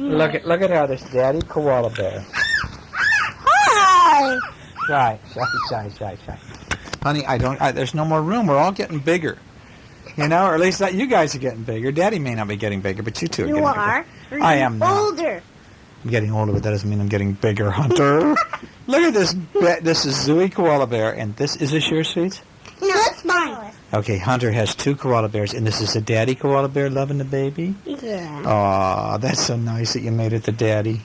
Look at how this daddy koala bear. Hi. Shy. Honey, there's no more room. We're all getting bigger. You know, or at least you guys are getting bigger. Daddy may not be getting bigger, but you two are getting bigger. You are. I am now. Older. I'm getting older, but that doesn't mean I'm getting bigger, Hunter. Look at this. This is Zooey Koala Bear, and is this yours, Sweets? No, it's mine. Okay, Hunter has 2 koala bears, and this is a daddy koala bear loving the baby? Yeah. Aw, that's so nice that you made it to daddy.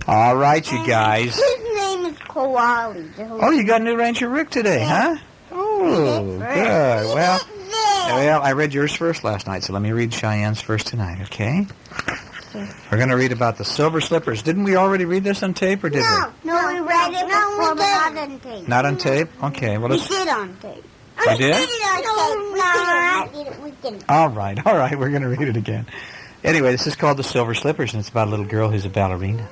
All right, you guys. His name is Koali. Oh, you got a new Ranger Rick today, huh? Oh, good. Well, I read yours first last night, so let me read Cheyenne's first tonight, okay? We're going to read about the silver slippers. Didn't we already read this on tape, or did we? No, we read it before, but not on tape. Not on tape? Okay, well, we did on tape. We did? We didn't. All right, we're going to read it again. Anyway, this is called The Silver Slippers, and it's about a little girl who's a ballerina.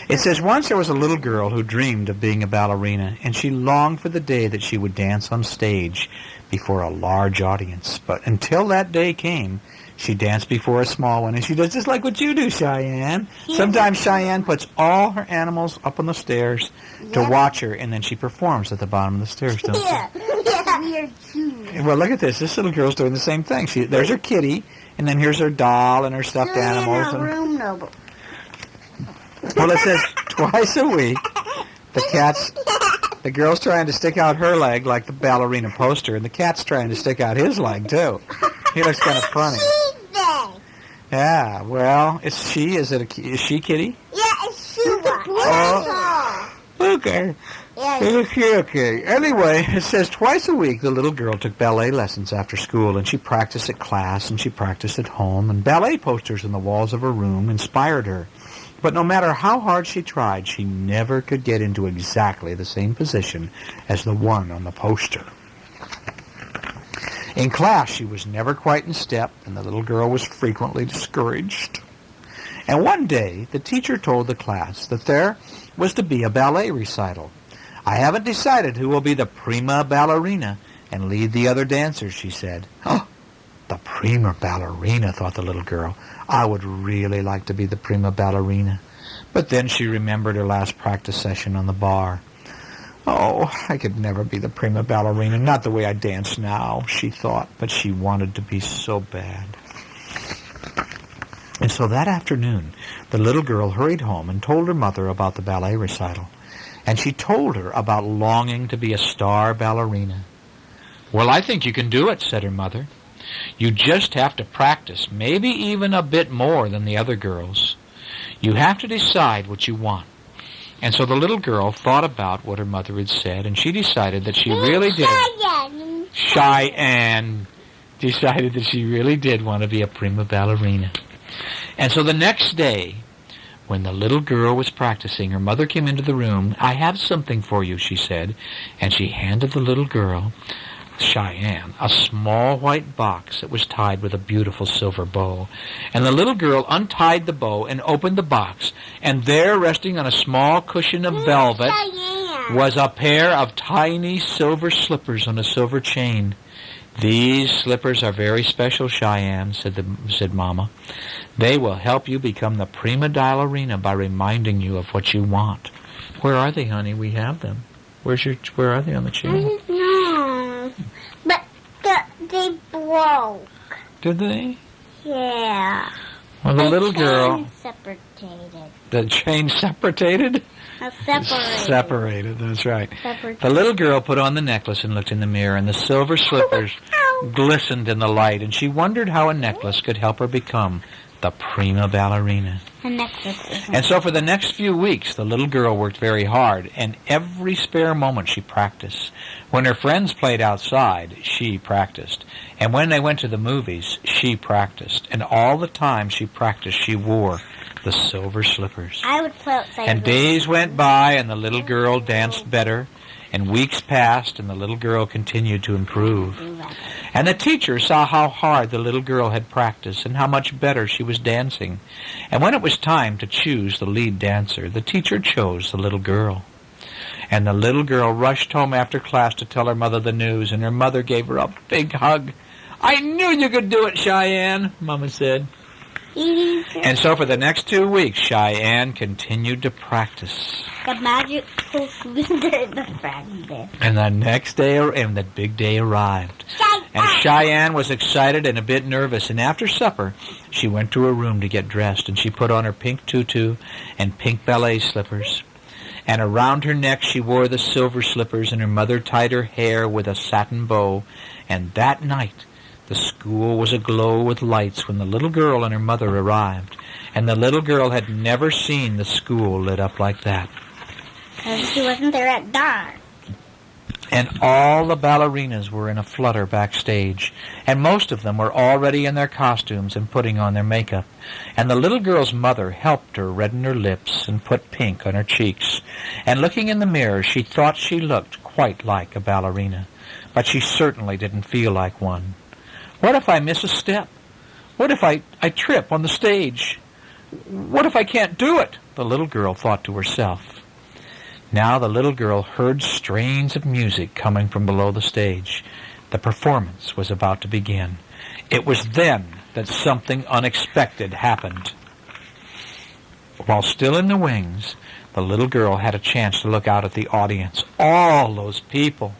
It says, once there was a little girl who dreamed of being a ballerina, and she longed for the day that she would dance on stage before a large audience. But until that day came, she danced before a small one, and she does just like what you do, Cheyenne. Yeah. Sometimes Cheyenne puts all her animals up on the stairs to watch her, and then she performs at the bottom of the stairs, don't she? Yeah, we're cute. Well, look at this. This little girl's doing the same thing. There's her kitty, and then here's her doll and her stuffed animals. Well, it says twice a week, the girl's trying to stick out her leg like the ballerina poster, and the cat's trying to stick out his leg, too. He looks kind of funny. Yeah, well, is she Kitty? Yeah, it's Shua. Oh, okay. Okay. Anyway, it says twice a week the little girl took ballet lessons after school, and she practiced at class and she practiced at home, and ballet posters on the walls of her room inspired her. But no matter how hard she tried, she never could get into exactly the same position as the one on the poster. In class, she was never quite in step, and the little girl was frequently discouraged. And one day, the teacher told the class that there was to be a ballet recital. I haven't decided who will be the prima ballerina and lead the other dancers, she said. Oh, the prima ballerina, thought the little girl. I would really like to be the prima ballerina. But then she remembered her last practice session on the bar. Oh, I could never be the prima ballerina, not the way I dance now, she thought, but she wanted to be so bad. And so that afternoon, the little girl hurried home and told her mother about the ballet recital. And she told her about longing to be a star ballerina. Well, I think you can do it, said her mother. You just have to practice, maybe even a bit more than the other girls. You have to decide what you want. And so the little girl thought about what her mother had said, and she decided that she really did. Cheyenne decided that she really did want to be a prima ballerina. And so the next day, when the little girl was practicing, her mother came into the room. I have something for you, she said, and she handed the little girl, Cheyenne, a small white box that was tied with a beautiful silver bow. And the little girl untied the bow and opened the box, and there, resting on a small cushion of velvet, was a pair of tiny silver slippers on a silver chain. These slippers are very special, Cheyenne, said Mama. They will help you become the prima ballerina by reminding you of what you want. Where are they, honey? We have them. Where are they on the chain? No, but they broke. Did they? Yeah. Well, the little girl. Separated. The chain separated? Separated, that's right. The little girl put on the necklace and looked in the mirror, and the silver slippers glistened in the light, and she wondered how a necklace could help her become the prima ballerina. And so for the next few weeks, the little girl worked very hard, and every spare moment she practiced. When her friends played outside, she practiced. And when they went to the movies, she practiced. And all the time she practiced, she wore the silver slippers. I would play outside. And days went by, and the little girl danced better. And weeks passed, and the little girl continued to improve. And the teacher saw how hard the little girl had practiced and how much better she was dancing. And when it was time to choose the lead dancer, the teacher chose the little girl. And the little girl rushed home after class to tell her mother the news, and her mother gave her a big hug. I knew you could do it, Cheyenne, Mama said. And so for the next 2 weeks, Cheyenne continued to practice. The magical cylinder in the front there. And the next day, and the big day arrived. And Cheyenne was excited and a bit nervous. And after supper, she went to her room to get dressed. And she put on her pink tutu and pink ballet slippers. And around her neck she wore the silver slippers. And her mother tied her hair with a satin bow. And that night, the school was aglow with lights when the little girl and her mother arrived. And the little girl had never seen the school lit up like that. Because she wasn't there at dark. And all the ballerinas were in a flutter backstage, and most of them were already in their costumes and putting on their makeup. And the little girl's mother helped her redden her lips and put pink on her cheeks. And looking in the mirror, she thought she looked quite like a ballerina, but she certainly didn't feel like one. What if I miss a step? What if I trip on the stage? What if I can't do it? The little girl thought to herself. Now the little girl heard strains of music coming from below the stage. The performance was about to begin. It was then that something unexpected happened. While still in the wings, the little girl had a chance to look out at the audience. All those people.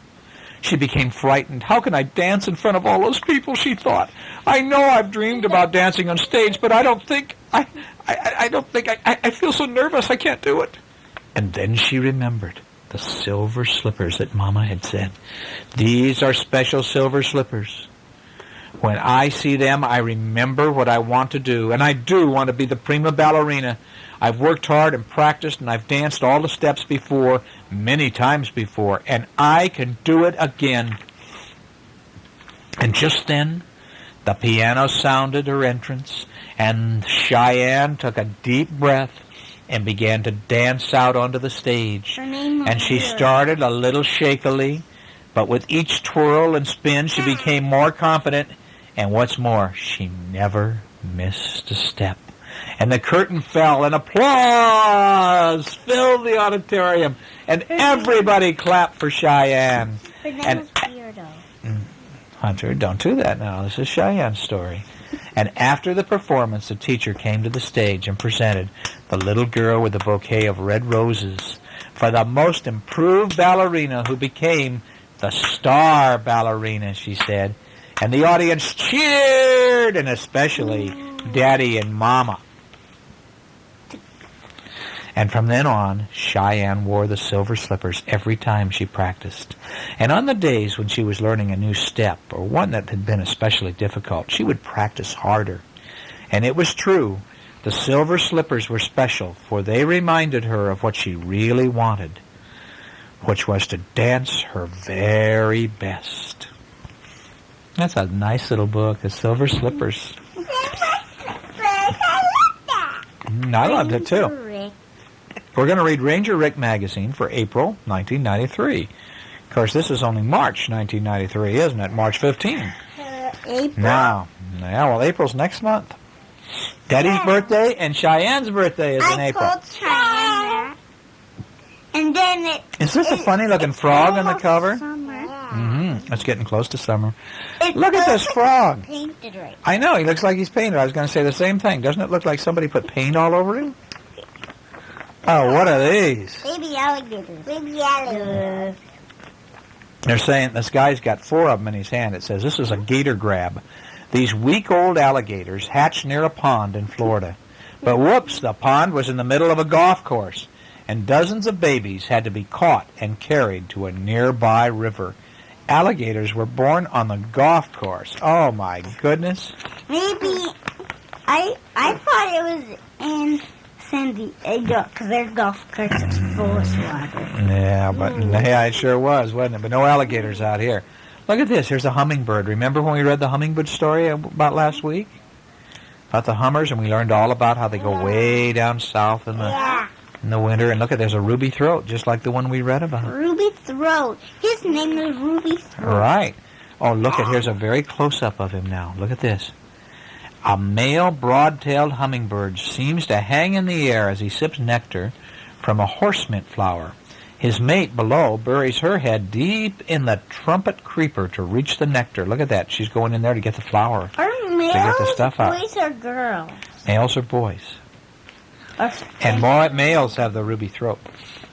She became frightened. How can I dance in front of all those people, she thought. I know I've dreamed about dancing on stage, but I feel so nervous I can't do it. And then she remembered the silver slippers that Mama had said. These are special silver slippers. When I see them, I remember what I want to do. And I do want to be the prima ballerina. I've worked hard and practiced, and I've danced all the steps before, many times before. And I can do it again. And just then, the piano sounded her entrance, and Cheyenne took a deep breath and began to dance out onto the stage. And she started a little shakily, but with each twirl and spin she became more confident, and what's more, she never missed a step. And the curtain fell, and applause filled the auditorium, and everybody clapped for Cheyenne. Her name was Beardo. Hunter, don't do that now. This is Cheyenne's story. And after the performance, the teacher came to the stage and presented the little girl with a bouquet of red roses for the most improved ballerina who became the star ballerina, she said. And the audience cheered, and especially Daddy and Mama. And from then on, Cheyenne wore the silver slippers every time she practiced. And on the days when she was learning a new step, or one that had been especially difficult, she would practice harder. And it was true, the silver slippers were special, for they reminded her of what she really wanted, which was to dance her very best. That's a nice little book, The Silver Slippers. I loved it too. We're going to read Ranger Rick magazine for April 1993. Of course, this is only March 1993, isn't it? March 15. April. Now, well, April's next month. Daddy's birthday and Cheyenne's birthday is in April. I told Cheyenne that. And then Is this a funny-looking frog on the cover? Summer. Mm-hmm. It's getting close to summer. Look at this frog. Painted right. I know, he looks like he's painted. I was going to say the same thing. Doesn't it look like somebody put paint all over him? Oh, what are these? Baby alligators. Baby alligators. They're saying this guy's got 4 of them in his hand. It says this is a gator grab. These week-old alligators hatched near a pond in Florida. But whoops, the pond was in the middle of a golf course, and dozens of babies had to be caught and carried to a nearby river. Alligators were born on the golf course. Oh, my goodness. Maybe I thought it was in San Diego because their golf course is full of water. Yeah, but yeah, it sure was, wasn't it? But no alligators out here. Look at this. Here's a hummingbird. Remember when we read the hummingbird story about last week? About the hummers, and we learned all about how they go way down south in the winter. And look at, there's a ruby throat, just like the one we read about. Ruby Throat. His name is Ruby Throat. Right. Oh, look at, here's a very close-up of him now. Look at this. A male broad-tailed hummingbird seems to hang in the air as he sips nectar from a horsemint flower. His mate below buries her head deep in the trumpet creeper to reach the nectar. Look at that. She's going in there to get the flower. Are males the stuff out. boys or girls? Males or boys? And males have the ruby throat.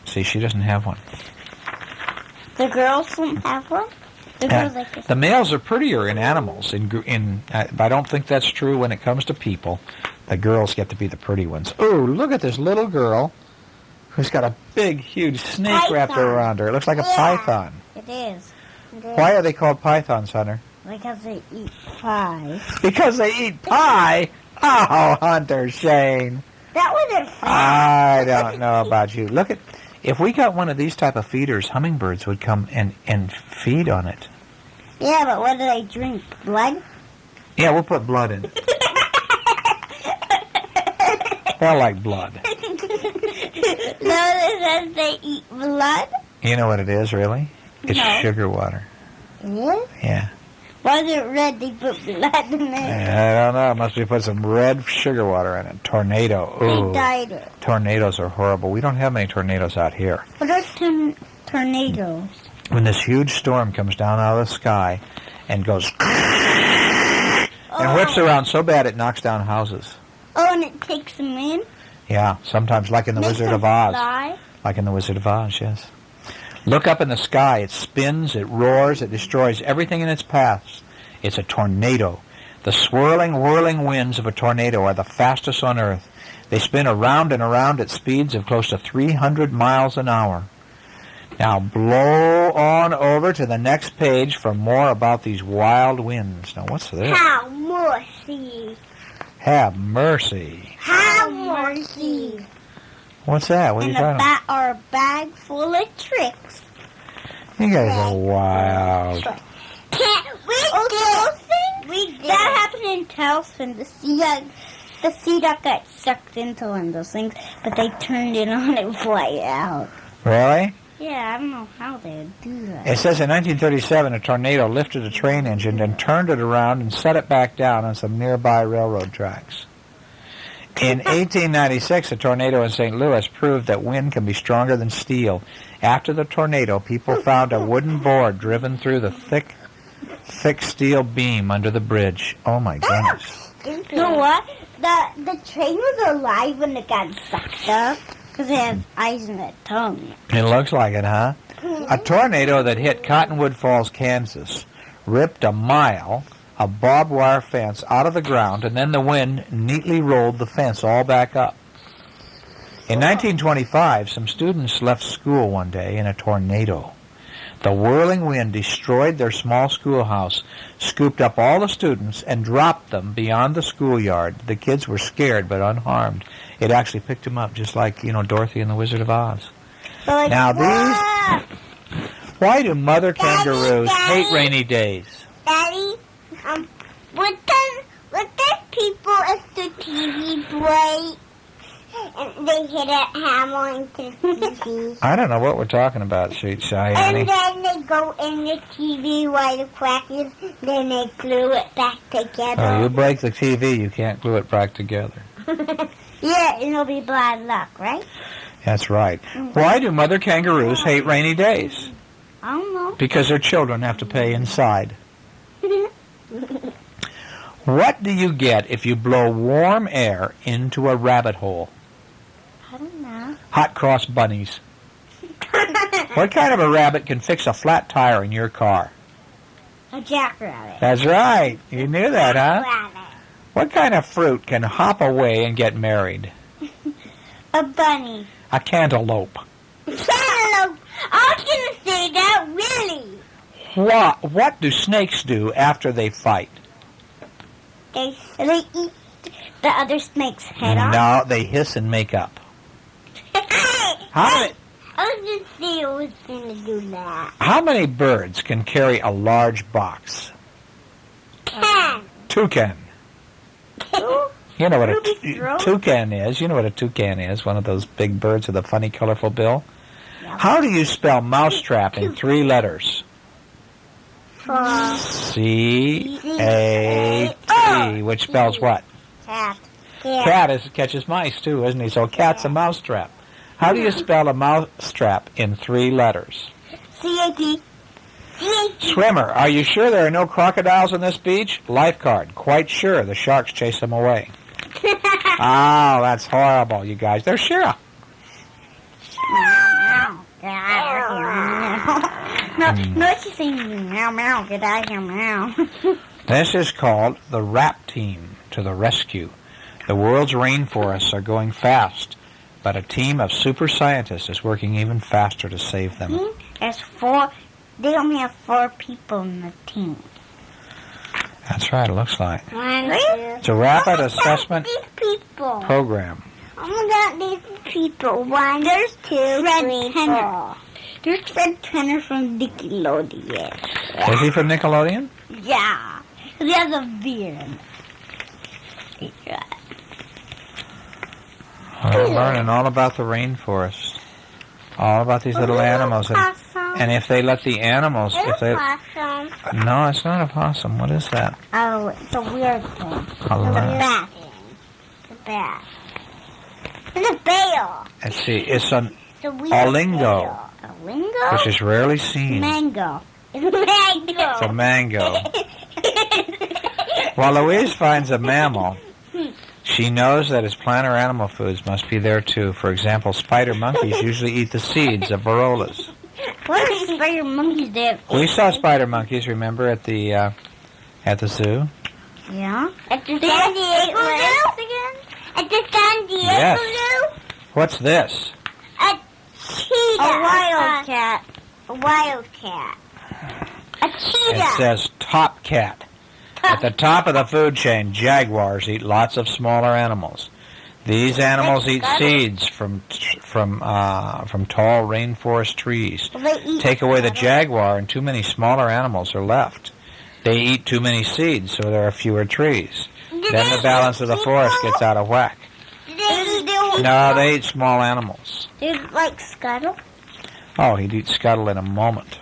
See, she doesn't have one. The girls don't have one? The girls like this. The males are prettier in animals. I don't think that's true when it comes to people. The girls get to be the pretty ones. Oh, look at this little girl who's got a big, huge snake wrapped around her. It looks like a python. It is. Why are they called pythons, Hunter? Because they eat pie. Because they eat pie? Oh, Hunter Shane. That wasn't fair. I don't know about you. Look at, if we got one of these type of feeders, hummingbirds would come and feed on it. Yeah, but what do they drink? Blood? Yeah, we'll put blood in. They're like blood. No, it says they eat blood? You know what it is, really? It's sugar water. Really? Yeah. Why is it red? They put blood in there. I don't know. Must be put some red sugar water in it. Tornado. Ooh. They dyed it. Tornadoes are horrible. We don't have many tornadoes out here. What are tornadoes? When this huge storm comes down out of the sky and goes and whips around so bad it knocks down houses. Oh, and it takes them in? Yeah, sometimes like in the Wizard of Oz. Fly? Like in the Wizard of Oz, yes. Look up in the sky. It spins, it roars, it destroys everything in its paths. It's a tornado. The swirling, whirling winds of a tornado are the fastest on Earth. They spin around and around at speeds of close to 300 miles an hour. Now blow on over to the next page for more about these wild winds. Now what's this? Have mercy. Have mercy. Have mercy. What's that? What are you talking about? Or a bag full of tricks. You guys are wild. We did. That happened in Sutphen. The sea duck got sucked into one of those things, but they turned it on and fly it out. Really? Yeah, I don't know how they would do that. It says in 1937 a tornado lifted a train engine and turned it around and set it back down on some nearby railroad tracks. In 1896, a tornado in St. Louis proved that wind can be stronger than steel. After the tornado, people found a wooden board driven through the thick steel beam under the bridge. Oh, my goodness. You know what? The train was alive when it got sucked up because it has eyes and a tongue. It looks like it, huh? A tornado that hit Cottonwood Falls, Kansas, ripped a mile of barbed wire fence out of the ground, and then the wind neatly rolled the fence all back up. In 1925, some students left school one day in a tornado. The whirling wind destroyed their small schoolhouse, scooped up all the students, and dropped them beyond the schoolyard. The kids were scared but unharmed. It actually picked them up just like, Dorothy and the Wizard of Oz. Now why do mother kangaroos hate rainy days? Daddy, what does people if the TV breaks and they hit a hammer into the TV? I don't know what we're talking about, sweet Cheyenne. And then they go in the TV while the crack is, then they glue it back together. Oh, you break the TV, you can't glue it back together. Yeah, it'll be bad luck, right? That's right. Why do mother kangaroos hate rainy days? I don't know. Because their children have to pay inside. What do you get if you blow warm air into a rabbit hole? I don't know. Hot cross bunnies. What kind of a rabbit can fix a flat tire in your car? A jackrabbit. That's right. You knew that, huh? Rabbit. What kind of fruit can hop away and get married? A bunny. A cantaloupe. Cantaloupe. I was going to say that, really. What do snakes do after they fight? They eat the other snake's head off. No, they hiss and make up. I was just saying I was going to do that. How many birds can carry a large box? 10. Toucan. 2? You know what a toucan is. You know what a toucan is, one of those big birds with a funny, colorful bill. Yep. How do you spell mousetrap in 3 letters? C-A-T, which spells what? Cat. Cat catches mice, too, isn't he? So cat's a mousetrap. How do you spell a mousetrap in 3 letters? C-A-T. Swimmer, are you sure there are no crocodiles on this beach? Lifeguard, quite sure. The sharks chase them away. Oh, that's horrible, you guys. There's Shira. Meow, meow. No, she's saying meow, meow, get out of here, meow. This is called the Rap Team to the rescue. The world's rainforests are going fast, but a team of super scientists is working even faster to save them. They only have 4 people in the team. That's right, it looks like. It's a rapid assessment people. program. Oh my God, these people. 1, there's 2, 3, 4. There's Fred Tenner from Nickelodeon. Is he from Nickelodeon? Yeah. He has a beard. Yeah. We're learning all about the rainforest. All about these little animals. And if they let the animals... Possum. No, it's not a possum. What is that? Oh, it's a weird thing. A The rat. bat. The bat. It's a bear. Let's see. It's an It's a weird Olingo. bear. Olingo? which is rarely seen. Mango. It's a mango. It's a mango. While Louise finds a mammal, she knows that his plant or animal foods must be there too. For example, spider monkeys usually eat the seeds of varrolas. What are spider monkeys there? We saw spider monkeys, remember, at the zoo? Yeah. At the San Diego Zoo again? At the San Diego Zoo? What's this? A cheetah. A wildcat. A wildcat. A cheetah. It says top cat. At the top of the food chain, jaguars eat lots of smaller animals. These animals eat seeds from tall rainforest trees. Take away the jaguar and too many smaller animals are left. They eat too many seeds, so there are fewer trees. Then the balance of the forest gets out of whack. No, they eat small animals. They like Scuttle? Oh, he'd eat Scuttle in a moment.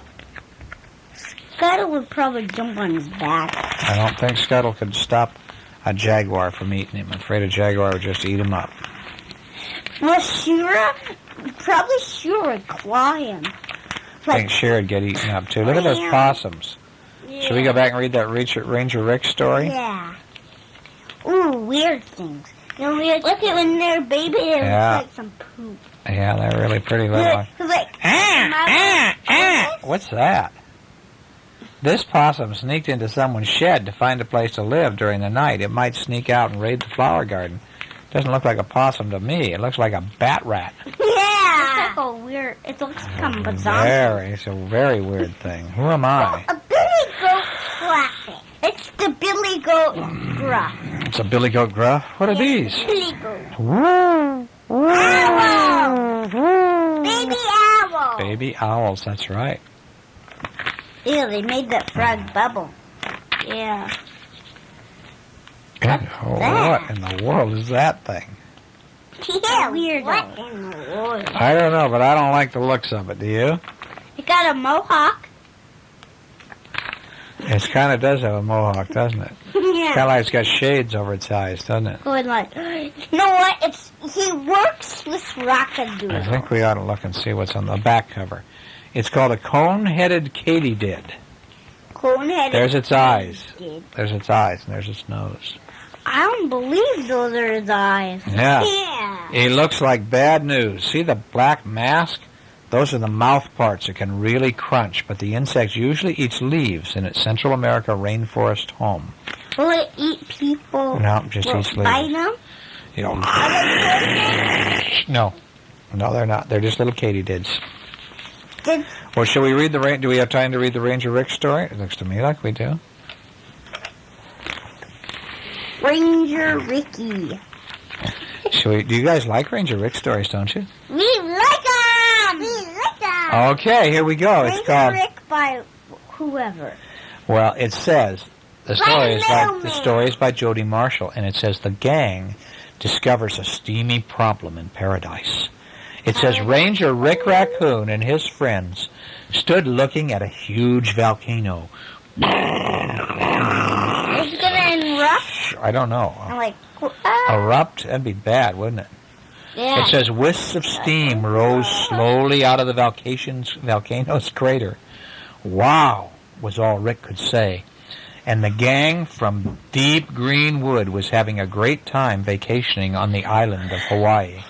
Scuttle would probably jump on his back. I don't think Scuttle could stop a jaguar from eating him. I'm afraid a jaguar would just eat him up. Well, Shira would claw him. I think Shira would get eaten up too. Look at those possums. Yeah. Should we go back and read that Ranger Rick story? Yeah. Ooh, weird things. You know, look at when they're baby, they look like some poop. Yeah, they're really pretty little. What's that? This possum sneaked into someone's shed to find a place to live during the night. It might sneak out and raid the flower garden. Doesn't look like a possum to me. It looks like a bat rat. Yeah. It looks kind of bizarre. It's a very weird thing. Who am I? A billy goat classic. It's the billy goat gruff. It's a billy goat gruff? What are these? Billy goat. Owl! Baby owl. Baby owls, that's right. Ew, they made that frog bubble. Yeah. What in the world is that thing? Yeah, weird. What in the world? I don't know, but I don't like the looks of it. Do you? It got a mohawk. It kind of does have a mohawk, doesn't it? Yeah. Kind of like it's got shades over its eyes, doesn't it? Going like, you know what? He works with Rockadoodle. I think we ought to look and see what's on the back cover. It's called a cone-headed katydid. Cone-headed. There's its eyes. There's its eyes, and there's its nose. I don't believe those are his eyes. Yeah. It looks like bad news. See the black mask? Those are the mouth parts. It can really crunch, but the insect usually eats leaves in its Central America rainforest home. Will it eat people? No, just eats leaves. Bite them? You know, Are they no, they're not. They're just little katydids. Well, shall we read do we have time to read the Ranger Rick story? It looks to me like we do. Ranger Ricky. Do you guys like Ranger Rick stories, don't you? We like them! We like them! Okay, here we go. Ranger It's called Rick by whoever. Well, it says the story is by Jody Marshall, and it says the gang discovers a steamy problem in paradise. It says Ranger Rick Raccoon and his friends stood looking at a huge volcano. Is it gonna erupt? I don't know. Erupt? That'd be bad, wouldn't it? Yeah. It says wisps of steam rose slowly out of the volcano's crater. Wow, was all Rick could say. and the gang from Deep Green Wood was having a great time vacationing on the island of Hawaii,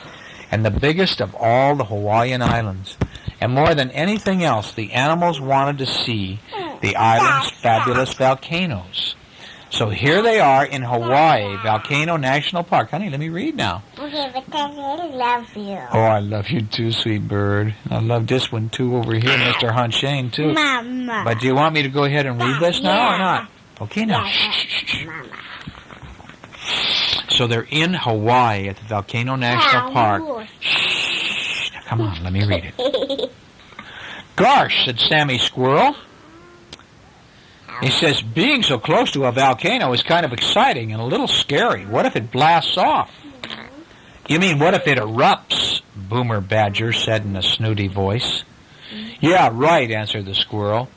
and the biggest of all the Hawaiian islands. And more than anything else, the animals wanted to see the island's fabulous volcanoes. So here they are in Hawaii, Volcano National Park. Honey, let me read now. Okay, but Daddy, I love you. Oh, I love you too, sweet bird. I love this one too over here, Mr. Hunshane too. Mama. But do you want me to go ahead and read this now or not? Okay, now. Mama. So they're in Hawaii at the Volcano National Park. Shh. Now, come on, let me read it. Gosh, said Sammy Squirrel. He says, being so close to a volcano is kind of exciting and a little scary. What if it blasts off? You mean, what if it erupts? Boomer Badger said in a snooty voice. Yeah, right, answered the squirrel.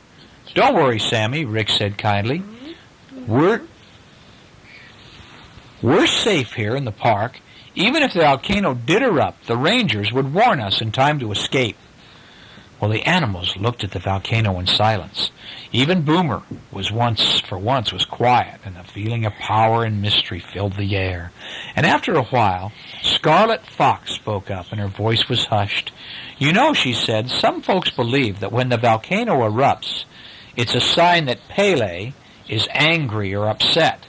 Don't worry, Sammy, Rick said kindly. We're safe here in the park. Even if the volcano did erupt, the rangers would warn us in time to escape. Well, the animals looked at the volcano in silence. Even Boomer was for once quiet, and a feeling of power and mystery filled the air. And after a while, Scarlet Fox spoke up, and her voice was hushed. You know, she said, some folks believe that when the volcano erupts, it's a sign that Pele is angry or upset.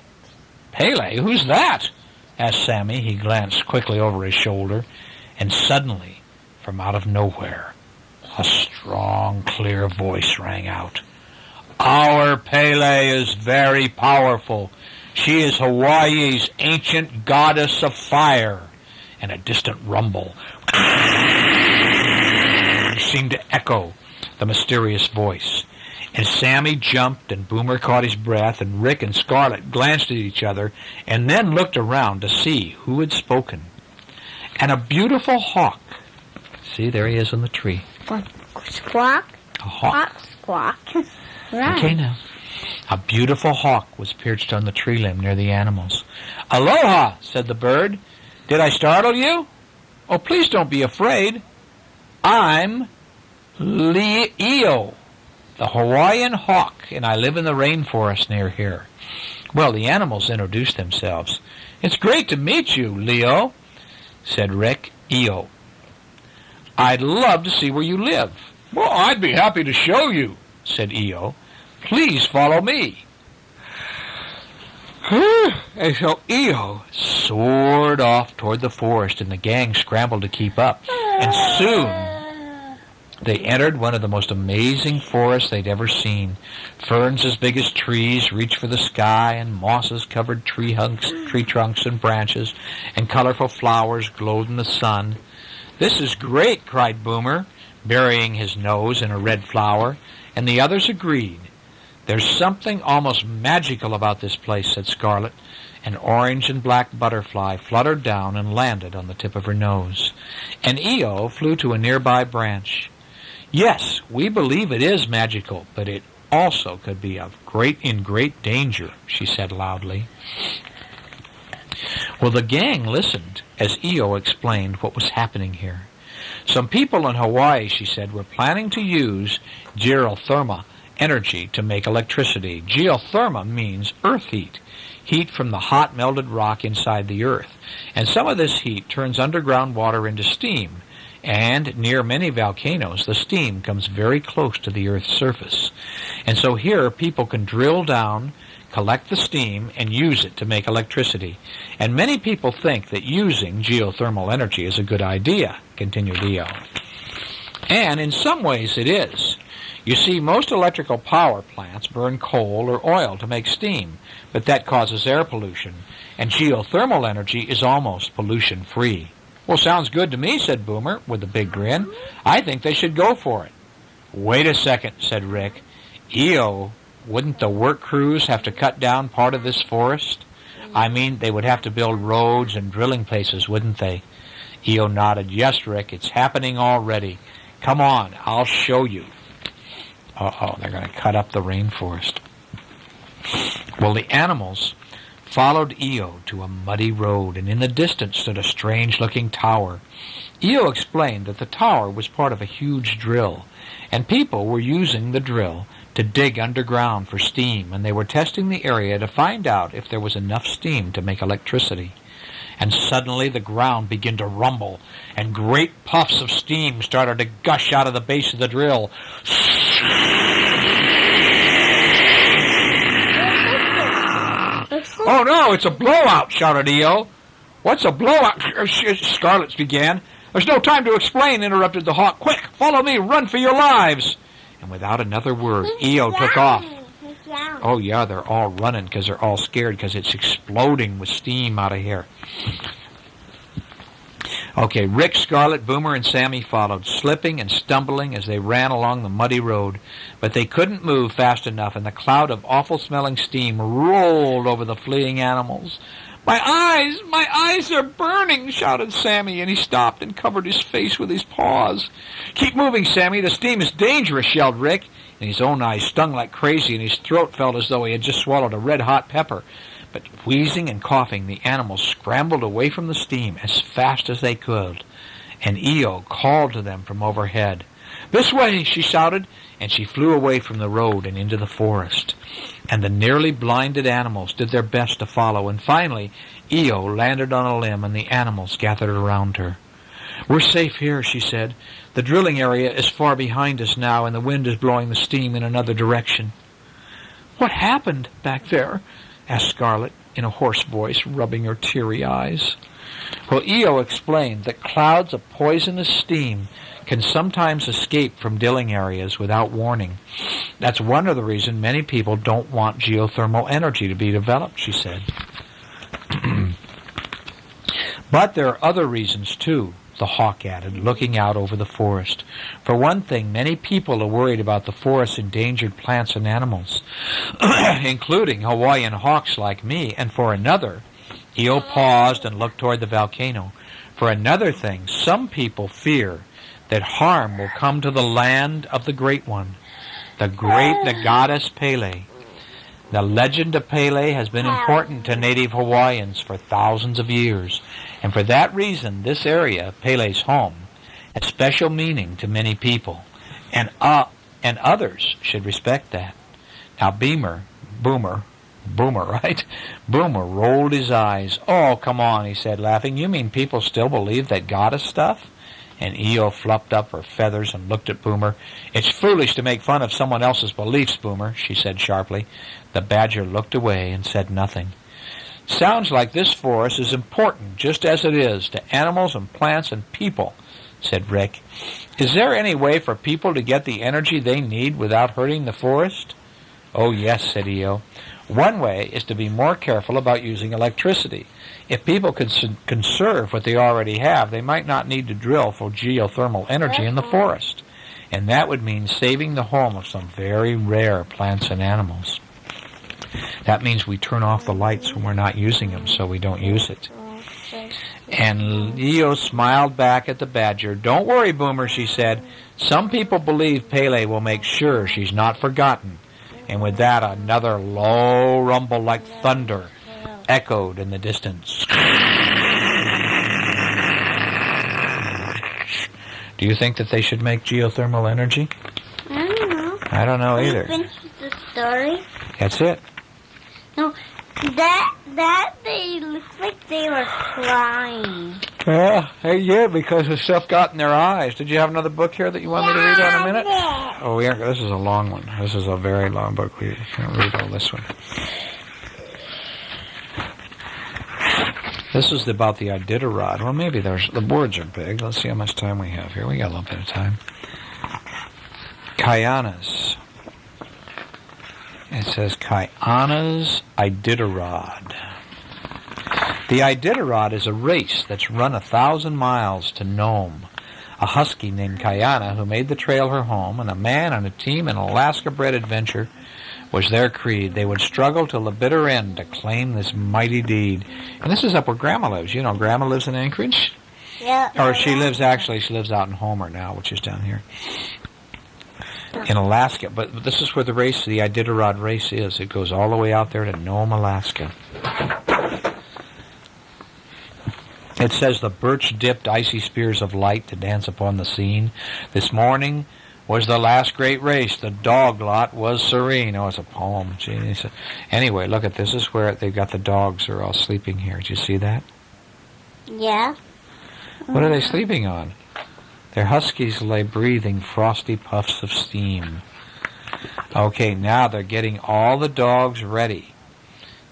Pele? Who's that? Asked Sammy. He glanced quickly over his shoulder, and suddenly, from out of nowhere, a strong, clear voice rang out. Our Pele is very powerful. She is Hawaii's ancient goddess of fire. And a distant rumble seemed to echo the mysterious voice. And Sammy jumped, and Boomer caught his breath, and Rick and Scarlet glanced at each other, and then looked around to see who had spoken. And a beautiful hawk. See, there he is on the tree. Squawk. A hawk. Squawk. Right. Okay, now. A beautiful hawk was perched on the tree limb near the animals. Aloha, said the bird. Did I startle you? Oh, please don't be afraid. I'm Leo, the Hawaiian hawk, and I live in the rainforest near here. Well, the animals introduced themselves. It's great to meet you, Leo, said Rick. Eo. I'd love to see where you live. Well, I'd be happy to show you, said Eo. Please follow me. And so Eo soared off toward the forest, and the gang scrambled to keep up. And soon they entered one of the most amazing forests they'd ever seen. Ferns as big as trees reached for the sky, and mosses covered tree trunks and branches, and colorful flowers glowed in the sun. This is great, cried Boomer, burying his nose in a red flower, and the others agreed. There's something almost magical about this place, said Scarlet. An orange and black butterfly fluttered down and landed on the tip of her nose. And Eo flew to a nearby branch. Yes, we believe it is magical, but it also could be in great danger, she said loudly. Well, the gang listened as Eo explained what was happening here. Some people in Hawaii, she said, were planning to use geothermal energy to make electricity. Geothermal means earth heat, heat from the hot melted rock inside the earth. And some of this heat turns underground water into steam. And near many volcanoes, the steam comes very close to the earth's surface. And so here people can drill down, collect the steam, and use it to make electricity. And many people think that using geothermal energy is a good idea, continued Eo. And in some ways it is. You see, most electrical power plants burn coal or oil to make steam, but that causes air pollution, and geothermal energy is almost pollution-free. Well, sounds good to me, said Boomer, with a big grin. I think they should go for it. Wait a second, said Rick. Eo, wouldn't the work crews have to cut down part of this forest? I mean, they would have to build roads and drilling places, wouldn't they? Eo nodded. Yes, Rick, it's happening already. Come on, I'll show you. Uh-oh, they're going to cut up the rainforest. Well, the animals followed Eo to a muddy road, and in the distance stood a strange-looking tower. Eo explained that the tower was part of a huge drill, and people were using the drill to dig underground for steam, and they were testing the area to find out if there was enough steam to make electricity. And suddenly the ground began to rumble, and great puffs of steam started to gush out of the base of the drill. "Oh no, it's a blowout!" shouted Eo. "What's a blowout?" Scarlet began. "There's no time to explain," interrupted the hawk. "Quick, follow me, run for your lives!" And without another word, Eo took off. Oh yeah, they're all running because they're all scared because it's exploding with steam out of here. Okay, Rick, Scarlet, Boomer, and Sammy followed, slipping and stumbling as they ran along the muddy road. But they couldn't move fast enough, and the cloud of awful-smelling steam rolled over the fleeing animals. My eyes are burning," shouted Sammy, and he stopped and covered his face with his paws. "Keep moving, Sammy, the steam is dangerous," yelled Rick, and his own eyes stung like crazy, and his throat felt as though he had just swallowed a red-hot pepper. But wheezing and coughing, the animals scrambled away from the steam as fast as they could, and Eo called to them from overhead. "This way," she shouted, and she flew away from the road and into the forest. And the nearly blinded animals did their best to follow, and finally Eo landed on a limb, and the animals gathered around her. "We're safe here," she said. "The drilling area is far behind us now, and the wind is blowing the steam in another direction." "What happened back there?" asked Scarlet in a hoarse voice, rubbing her teary eyes. Well, Eo explained that clouds of poisonous steam can sometimes escape from drilling areas without warning. That's one of the reasons many people don't want geothermal energy to be developed, she said. But there are other reasons, too, the hawk added, looking out over the forest. For one thing, many people are worried about the forest's endangered plants and animals, including Hawaiian hawks like me. And for another, Eo paused and looked toward the volcano. For another thing, some people fear that harm will come to the land of the Great One, the goddess Pele. The legend of Pele has been important to native Hawaiians for thousands of years, and for that reason this area, Pele's home, has special meaning to many people, and others should respect that. Now Boomer, right? Boomer rolled his eyes. "Oh, come on," he said, laughing. "You mean people still believe that goddess stuff?" And Eo fluffed up her feathers and looked at Boomer. "It's foolish to make fun of someone else's beliefs, Boomer," she said sharply. The badger looked away and said nothing. "Sounds like this forest is important, just as it is, to animals and plants and people," said Rick. "Is there any way for people to get the energy they need without hurting the forest?" "Oh, yes," said Eo. "One way is to be more careful about using electricity. If people could conserve what they already have, they might not need to drill for geothermal energy in the forest. And that would mean saving the home of some very rare plants and animals. That means we turn off the lights when we're not using them so we don't use it." And Eo smiled back at the badger. "Don't worry, Boomer," she said. "Some people believe Pele will make sure she's not forgotten." And with that, another low rumble like thunder echoed in the distance. Do you think that they should make geothermal energy? I don't know. I don't know either. Can you finish the story? That's it. No, that they looked like they were crying. Yeah, because the stuff got in their eyes. Did you have another book here that you want me to read on a minute? Oh, yeah, this is a long one. This is a very long book. We can't read all this one. This is about the Iditarod. Well, maybe the words are big. Let's see how much time we have here. We got a little bit of time. Kaiana's. It says Kaiana's Iditarod. The Iditarod is a race that's run 1,000 miles to Nome. A husky named Kaiana, who made the trail her home, and a man on a team in Alaska-bred adventure was their creed. They would struggle till the bitter end to claim this mighty deed. And this is up where Grandma lives. You know, Grandma lives in Anchorage? Yeah. Or she lives out in Homer now, which is down here in Alaska. But this is where the Iditarod race is. It goes all the way out there to Nome, Alaska. It says the birch dipped icy spears of light to dance upon the scene. This morning, was the last great race. The dog lot was serene. Oh, it's a poem. Gee. Anyway, look at this. This is where they've got the dogs are all sleeping here. Did you see that? Yeah. What are they sleeping on? Their huskies lay breathing frosty puffs of steam. Okay, now they're getting all the dogs ready.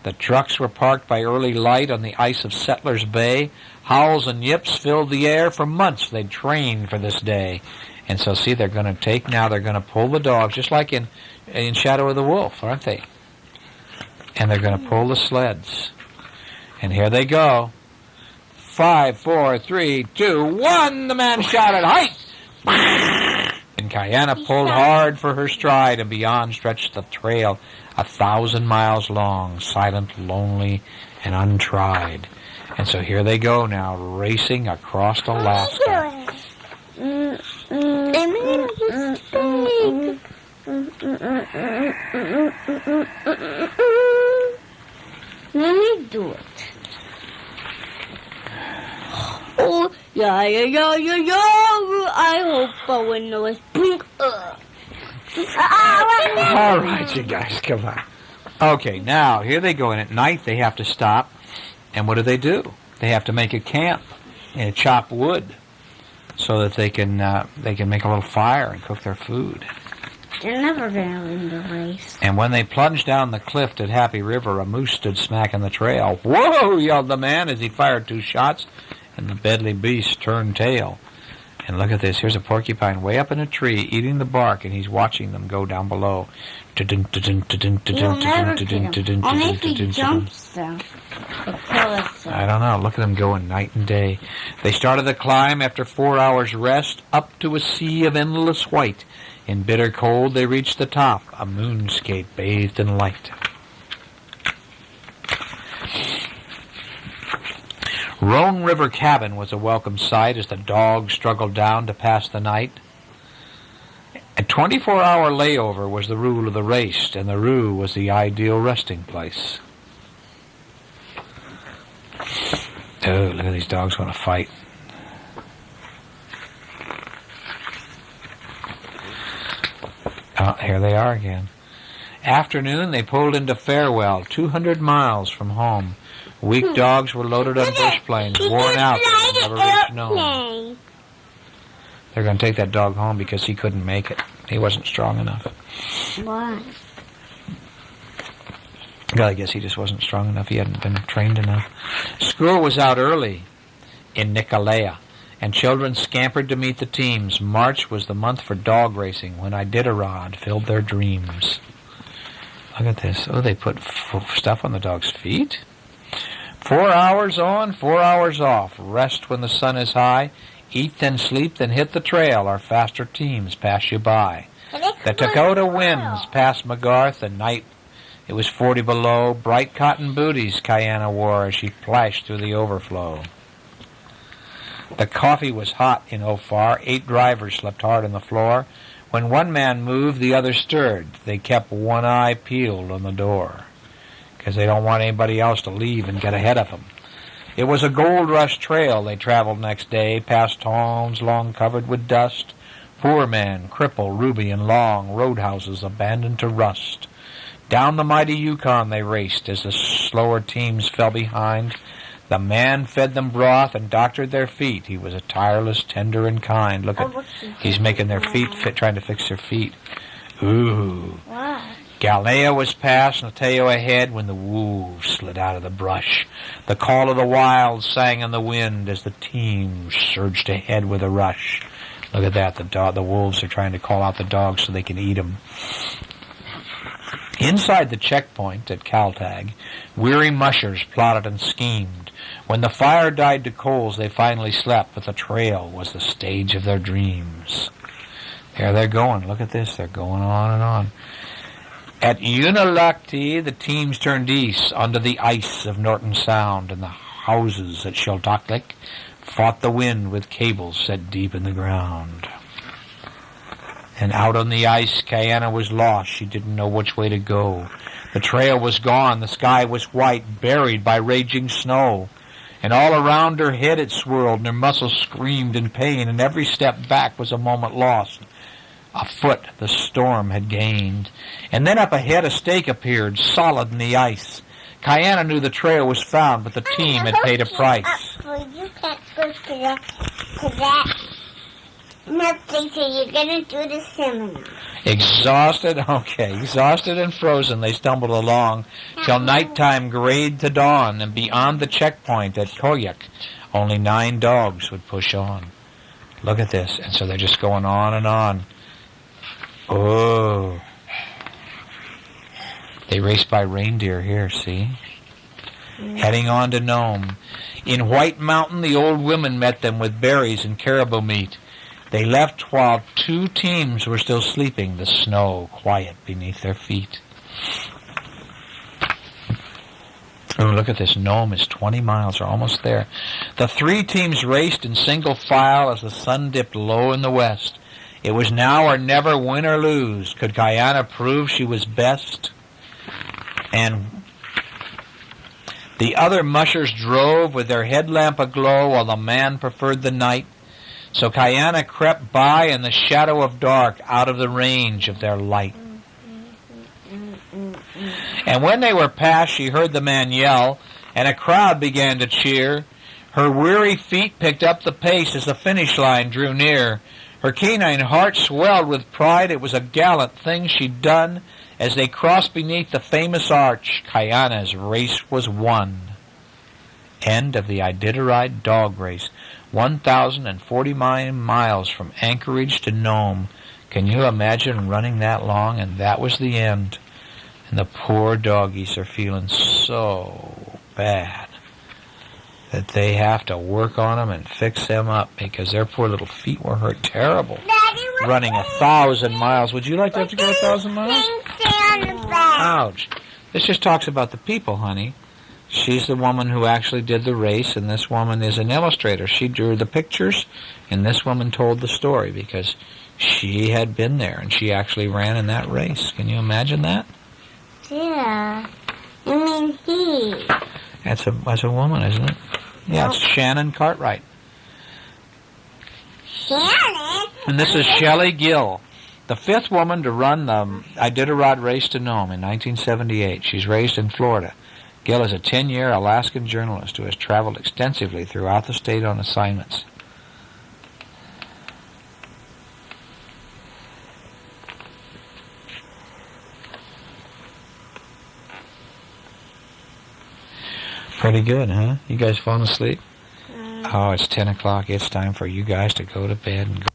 The trucks were parked by early light on the ice of Settlers Bay. Howls and yips filled the air. For months they'd trained for this day. And so, see, they're going to pull the dogs, just like in Shadow of the Wolf, aren't they? And they're going to pull the sleds. And here they go. 5, 4, 3, 2, 1, the man shouted, "Height!" And Kayana pulled hard for her stride, and beyond stretched the trail 1,000 miles long, silent, lonely, and untried. And so here they go now, racing across Alaska. Let me do it. Oh, yeah. I hope I win the blink. All right, you guys, come on. Okay, now, here they go, and at night they have to stop, and what do? They have to make a camp and chop wood so that they can make a little fire and cook their food. They're never going to win the race. And when they plunged down the cliff at Happy River, a moose stood smack in the trail. "Whoa!" yelled the man as he fired 2 shots, and the deadly beast turned tail. And look at this. Here's a porcupine way up in a tree eating the bark, and he's watching them go down below. You'll never kill him. Only if he jumps them. I don't know. Look at them going night and day. They started the climb after 4 hours' rest up to a sea of endless white. In bitter cold they reached the top, a moonscape bathed in light. Roan River Cabin was a welcome sight as the dogs struggled down to pass the night. A 24-hour layover was the rule of the race, and the Roo was the ideal resting place. Oh, look at these dogs want to fight. Oh, here they are again. Afternoon, they pulled into Farewell, 200 miles from home. Weak dogs were loaded on bush planes, worn out, and never reached Nome. They're going to take that dog home because he couldn't make it. He wasn't strong enough. Why? Well, I guess he just wasn't strong enough. He hadn't been trained enough. School was out early in Nicolea, and children scampered to meet the teams. March was the month for dog racing, when Iditarod filled their dreams. Look at this. Oh, they put stuff on the dog's feet? 4 hours on, 4 hours off. Rest when the sun is high. Eat, then sleep, then hit the trail. Our faster teams pass you by. The Dakota winds past McGarth. At night it was 40 below. Bright cotton booties Kayana wore as she plashed through the overflow. The coffee was hot in Ofar. 8 drivers slept hard on the floor. When one man moved, the other stirred. They kept one eye peeled on the door, because they don't want anybody else to leave and get ahead of them. It was a gold rush trail they traveled next day, past towns long covered with dust. Poor man, cripple, ruby, and long, roadhouses abandoned to rust. Down the mighty Yukon they raced as the slower teams fell behind. The man fed them broth and doctored their feet. He was a tireless, tender, and kind. Look at, he's making their feet fit, trying to fix their feet. Ooh. Wow. Galnea was past, Nateo ahead, when the wolves slid out of the brush. The call of the wild sang in the wind as the team surged ahead with a rush. Look at that, the wolves are trying to call out the dogs so they can eat them. Inside the checkpoint at Caltag, weary mushers plotted and schemed. When the fire died to coals, they finally slept, but the trail was the stage of their dreams. There they're going. Look at this. They're going on and on. At Unalakti, the teams turned east under the ice of Norton Sound, and the houses at Sheltoklik fought the wind with cables set deep in the ground. And out on the ice, Kayana was lost. She didn't know which way to go. The trail was gone. The sky was white, buried by raging snow. And all around her head it swirled, and her muscles screamed in pain, and every step back was a moment lost. A foot the storm had gained, and then up ahead a stake appeared, solid in the ice. Kiana knew the trail was found, but the team had paid a price. You can't go to that. Nothing, so you're going to do the seminar. Exhausted and frozen, they stumbled along till nighttime grayed to dawn, and beyond the checkpoint at Koyuk, only 9 dogs would push on. Look at this. And so they're just going on and on. Oh. They race by reindeer here, see? Heading on to Nome. In White Mountain, the old women met them with berries and caribou meat. They left while 2 teams were still sleeping, the snow quiet beneath their feet. Oh, look at this. Nome is 20 miles. They're almost there. The 3 teams raced in single file as the sun dipped low in the west. It was now or never, win or lose. Could Kiana prove she was best? And the other mushers drove with their headlamp aglow while the man preferred the night. So Kiana crept by in the shadow of dark, out of the range of their light. And when they were past, she heard the man yell, and a crowd began to cheer. Her weary feet picked up the pace as the finish line drew near. Her canine heart swelled with pride. It was a gallant thing she'd done. As they crossed beneath the famous arch, Kiana's race was won. End of the Iditarod dog race. 1,049 miles from Anchorage to Nome. Can you imagine running that long? And that was the end. And the poor doggies are feeling so bad that they have to work on them and fix them up because their poor little feet were hurt terrible. Daddy, running 1,000 miles. Would you like to have to go 1,000 miles? Ouch. This just talks about the people, honey. She's the woman who actually did the race, and this woman is an illustrator. She drew the pictures, and this woman told the story because she had been there, and she actually ran in that race. Can you imagine that? Yeah. I mean, he. That's a woman, isn't it? Yeah, it's Shannon Cartwright. Shannon? And this is Shelley Gill, the 5th woman to run the Iditarod race to Nome in 1978. She's raised in Florida. Gill is a 10-year Alaskan journalist who has traveled extensively throughout the state on assignments. Pretty good, huh? You guys falling asleep? Oh, it's 10 o'clock. It's time for you guys to go to bed and go.